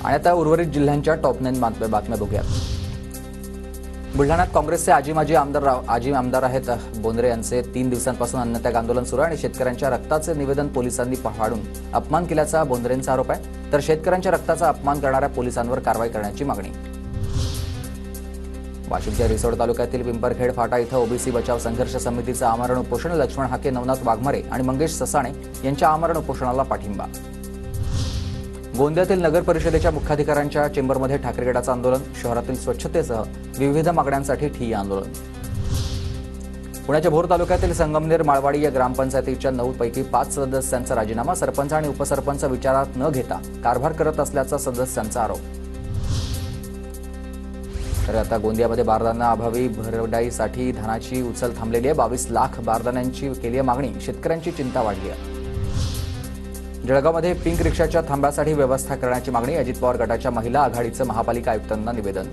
आणि आता उर्वरित जिल्ह्यांच्या टॉप 9 बातम्या बघूयात। बुलढाण्यात काँग्रेसचे आजी आमदार आहेत बोंद्रे यांचे 3 दिवसांपासून अन्नत्याग आंदोलन सुरू आहे आणि शेतकऱ्यांच्या रक्ताचे निवेदन पोलिसांनी फाडून अपमान केल्याचा बोंद्रेंचा आरोप आहे। तर शेतकऱ्यांच्या रक्ताचा अपमान करणाऱ्या पोलिसांवर कारवाई करण्याची मागणी। वाशिमच्या रिसोड तालुक्यातील पिंपरखेड फाटा इथं ओबीसी बचाव संघर्ष समितीचं आमरण उपोषण। लक्ष्मण हाके, नवनाथ वाघमारे आणि मंगेश ससाणे यांच्या आमरण उपोषणाला पाठिंबा। गोंदियातील नगर परिषदेच्या मुख्याधिकाऱ्यांच्या चेंबरमध्ये ठाकरे गटाचं आंदोलन। शहरातील स्वच्छतेसह विविध मागण्यांसाठी ठिय्या आंदोलन। पुण्याच्या भोर तालुक्यातील संगमनेर माळवाडी या ग्रामपंचायतीच्या 9 पैकी 5 सदस्यांचा राजीनामा। सरपंच आणि उपसरपंच विचारात न घेता कारभार करत असल्याचा सदस्यांचा आरोप। तर आता गोंदियामध्ये बारदाना अभावी भरडाईसाठी धानाची उचल थांबलेली आहे। 22 लाख बारदाण्यांची केली आहे मागणी। शेतकऱ्यांची चिंता वाढली आहे। जळगावमध्ये पिंक रिक्षाच्या थांब्यासाठी व्यवस्था करण्याची मागणी। अजित पवार गटाच्या महिला आघाडीचं महापालिका आयुक्तांना निवेदन।